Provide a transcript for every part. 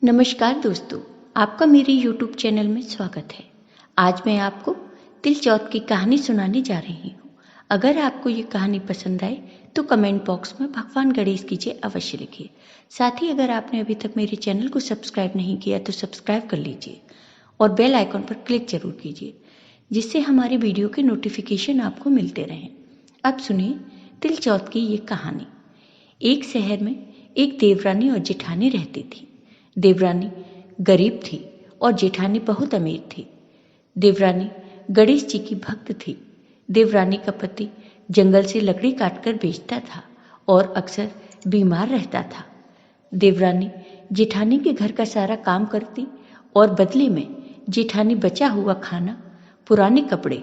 नमस्कार दोस्तों, आपका मेरे YouTube चैनल में स्वागत है। आज मैं आपको तिल चौथ की कहानी सुनाने जा रही हूँ। अगर आपको ये कहानी पसंद आए तो कमेंट बॉक्स में भगवान गणेश की जय अवश्य लिखिए। साथ ही अगर आपने अभी तक मेरे चैनल को सब्सक्राइब नहीं किया तो सब्सक्राइब कर लीजिए और बेल आइकॉन पर क्लिक जरूर कीजिए, जिससे हमारे वीडियो के नोटिफिकेशन आपको मिलते रहें। अब सुनिए तिल चौथ की ये कहानी। एक शहर में एक देवरानी और जेठानी रहती थी। देवरानी गरीब थी और जेठानी बहुत अमीर थी। देवरानी गणेश जी की भक्त थी। देवरानी का पति जंगल से लकड़ी काटकर बेचता था और अक्सर बीमार रहता था। देवरानी जेठानी के घर का सारा काम करती और बदले में जेठानी बचा हुआ खाना, पुराने कपड़े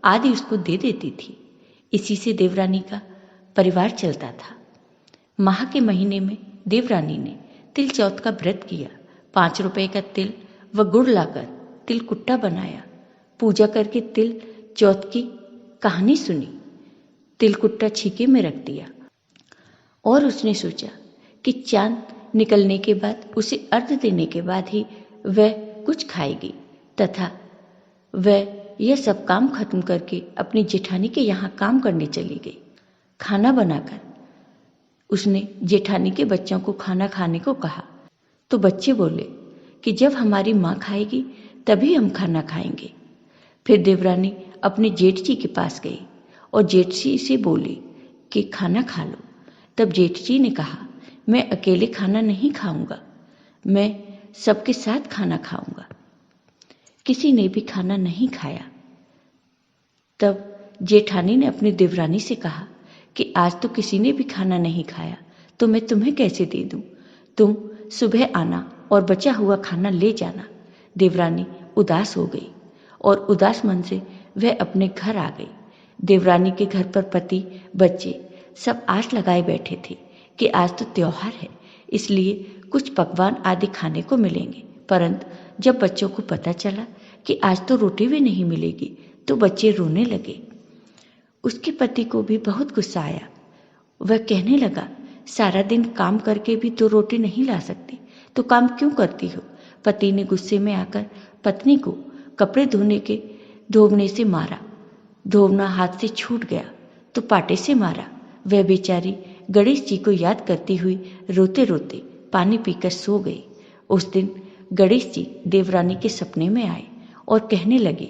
आदि उसको दे देती थी। इसी से देवरानी का परिवार चलता था। माह के महीने में देवरानी ने तिल चौथ का व्रत किया। 5 रुपए का तिल व गुड़ लाकर तिल कुट्टा बनाया। पूजा करके तिल चौथ की कहानी सुनी। तिल कुट्टा छीके में रख दिया और उसने सोचा कि चांद निकलने के बाद, उसे अर्घ देने के बाद ही वह कुछ खाएगी तथा वह यह सब काम खत्म करके अपनी जेठानी के यहाँ काम करने चली गई। खाना बनाकर उसने जेठानी के बच्चों को खाना खाने को कहा तो बच्चे बोले कि जब हमारी माँ खाएगी तभी हम खाना खाएंगे। फिर देवरानी अपने जेठ जी के पास गई और जेठ जी से बोली कि खाना खा लो। तब जेठ जी ने कहा, मैं अकेले खाना नहीं खाऊंगा, मैं सबके साथ खाना खाऊंगा। किसी ने भी खाना नहीं खाया। तब जेठानी ने अपनी देवरानी से कहा कि आज तो किसी ने भी खाना नहीं खाया तो मैं तुम्हें कैसे दे दूं? तुम सुबह आना और बचा हुआ खाना ले जाना। देवरानी उदास हो गई और उदास मन से वह अपने घर आ गई। देवरानी के घर पर पति, बच्चे सब आस लगाए बैठे थे कि आज तो त्योहार है, इसलिए कुछ पकवान आदि खाने को मिलेंगे। परंतु जब बच्चों को पता चला कि आज तो रोटी भी नहीं मिलेगी तो बच्चे रोने लगे। उसके पति को भी बहुत गुस्सा आया। वह कहने लगा, सारा दिन काम करके भी तो रोटी नहीं ला सकती तो काम क्यों करती हो? पति ने गुस्से में आकर पत्नी को कपड़े धोने से मारा। धोना हाथ से छूट गया तो पाटे से मारा। वह बेचारी गणेश जी को याद करती हुई रोते रोते पानी पीकर सो गई। उस दिन गणेश जी देवरानी के सपने में आए और कहने लगे,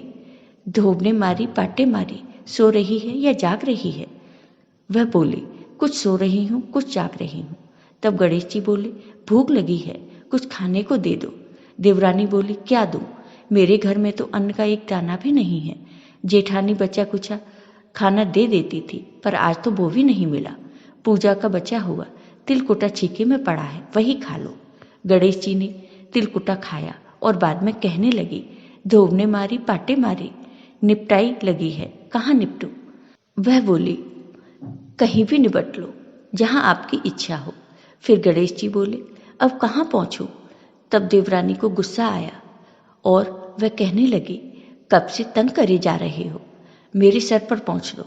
धोबने मारी पाटे मारी, सो रही है या जाग रही है? वह बोली, कुछ सो रही हूँ, कुछ जाग रही हूँ। तब गणेश जी बोले, भूख लगी है, कुछ खाने को दे दो। देवरानी बोली, क्या दूं? मेरे घर में तो अन्न का एक दाना भी नहीं है। जेठानी बचा कुचा खाना दे देती थी, पर आज तो वो भी नहीं मिला। पूजा का बचा हुआ तिलकुटा छीके में पड़ा है, वही खा लो। गणेश जी ने तिलकुटा खाया और बाद में कहने लगी, धोबने मारी पाटे मारी, निपटाई लगी है, कहाँ निपटूं? वह बोली, कहीं भी निपट लो, जहां आपकी इच्छा हो। फिर गणेश जी बोले, अब कहाँ पहुंचूं? तब देवरानी को गुस्सा आया और वह कहने लगी, कब से तंग करे जा रहे हो, मेरे सर पर पहुंच लो।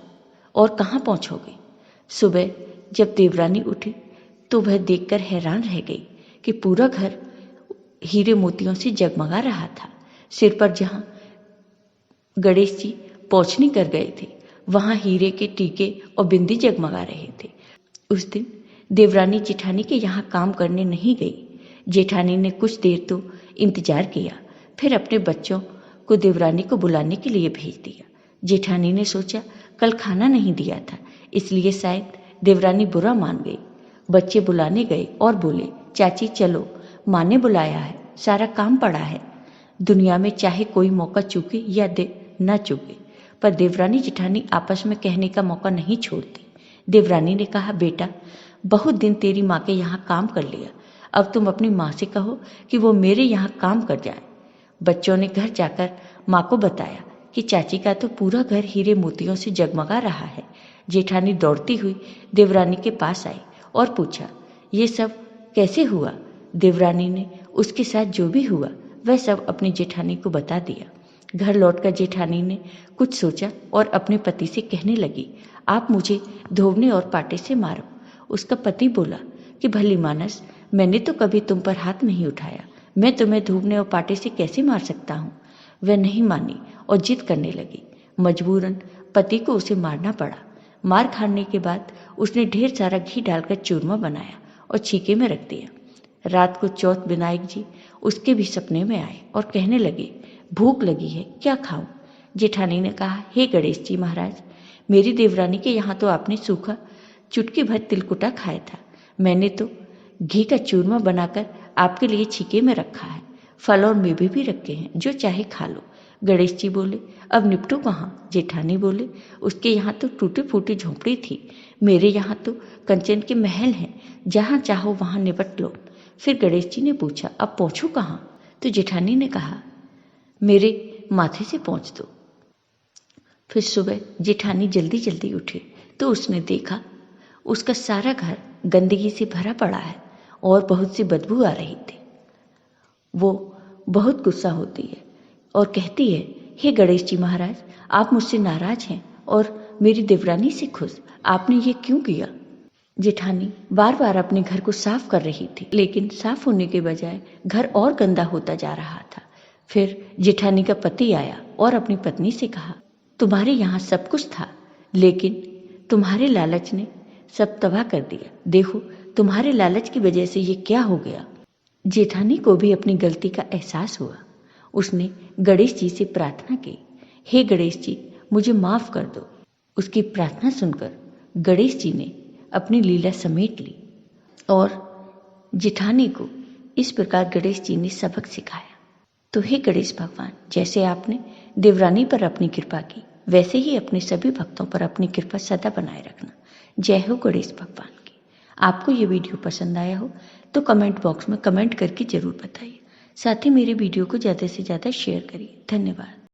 और कहाँ पहुंचोगे? सुबह जब देवरानी उठी तो वह देखकर हैरान रह गई कि पूरा घर हीरे मोतियों से जगमगा रहा था। सिर पर जहां गणेश जी पोंछनी कर गए थे वहां हीरे के टीके और बिंदी जगमगा रहे थे। उस दिन देवरानी जेठानी के यहाँ काम करने नहीं गई। जेठानी ने कुछ देर तो इंतजार किया, फिर अपने बच्चों को देवरानी को बुलाने के लिए भेज दिया। जेठानी ने सोचा कल खाना नहीं दिया था, इसलिए शायद देवरानी बुरा मान गई। बच्चे बुलाने गए और बोले, चाची चलो, माँ ने बुलाया है, सारा काम पड़ा है। दुनिया में चाहे कोई मौका चूके या न चूके, पर देवरानी जेठानी आपस में कहने का मौका नहीं छोड़ती। देवरानी ने कहा, बेटा बहुत दिन तेरी माँ के यहाँ काम कर लिया, अब तुम अपनी माँ से कहो कि वो मेरे यहाँ काम कर जाए। बच्चों ने घर जाकर माँ को बताया कि चाची का तो पूरा घर हीरे मोतियों से जगमगा रहा है। जेठानी दौड़ती हुई देवरानी के पास आई और पूछा, ये सब कैसे हुआ? देवरानी ने उसके साथ जो भी हुआ वह सब अपनी जेठानी को बता दिया। घर लौटकर जेठानी ने कुछ सोचा और अपने पति से कहने लगी, आप मुझे धोबने और पाटे से मारो। उसका पति बोला कि भली मानस, मैंने तो कभी तुम पर हाथ नहीं उठाया, मैं तुम्हें धूपने और पाटे से कैसे मार सकता हूँ। वह नहीं मानी और जिद करने लगी। मजबूरन पति को उसे मारना पड़ा। मार खाने के बाद उसने ढेर सारा घी डालकर चूरमा बनाया और छीके में रख दिया। रात को चौथ विनायक जी उसके भी सपने में आए और कहने लगे, भूख लगी है, क्या खाऊं। जेठानी ने कहा, हे गणेश जी महाराज, मेरी देवरानी के यहाँ तो आपने सूखा चुटकी भर तिलकुटा खाया था। मैंने तो घी का चूरमा बनाकर आपके लिए छीके में रखा है। फल और मेवे भी रखे हैं, जो चाहे खा लो। गणेश जी बोले, अब निपटू कहाँ। जेठानी बोले, उसके यहाँ तो टूटी फूटी झोंपड़ी थी, मेरे यहाँ तो कंचन के महल हैं, जहाँ चाहो वहाँ निपट लो। फिर गणेश जी ने पूछा, अब पहुँचू कहाँ। तो जेठानी ने कहा, मेरे माथे से पहुँच दो। फिर सुबह जेठानी जल्दी जल्दी उठी तो उसने देखा उसका सारा घर गंदगी से भरा पड़ा है और बहुत सी बदबू आ रही थी। वो बहुत गुस्सा होती है और कहती है, हे गणेश जी महाराज, आप मुझसे नाराज हैं और मेरी देवरानी से खुश, आपने ये क्यों किया। जेठानी बार बार अपने घर को साफ कर रही थी, लेकिन साफ होने के बजाय घर और गंदा होता जा रहा था। फिर जेठानी का पति आया और अपनी पत्नी से कहा, तुम्हारे यहाँ सब कुछ था, लेकिन तुम्हारे लालच ने सब तबाह कर दिया। देखो, तुम्हारे लालच की वजह से ये क्या हो गया। जेठानी को भी अपनी गलती का एहसास हुआ। उसने गणेश जी से प्रार्थना की, हे गणेश जी, मुझे माफ कर दो। उसकी प्रार्थना सुनकर गणेश जी ने अपनी लीला समेट ली और जेठानी को इस प्रकार गणेश जी ने सबक सिखाया। तो हे गणेश भगवान, जैसे आपने देवरानी पर अपनी कृपा की, वैसे ही अपने सभी भक्तों पर अपनी कृपा सदा बनाए रखना। जय हो गणेश भगवान की। आपको ये वीडियो पसंद आया हो तो कमेंट बॉक्स में कमेंट करके जरूर बताइए। साथ ही मेरे वीडियो को ज़्यादा से ज़्यादा शेयर करिए। धन्यवाद।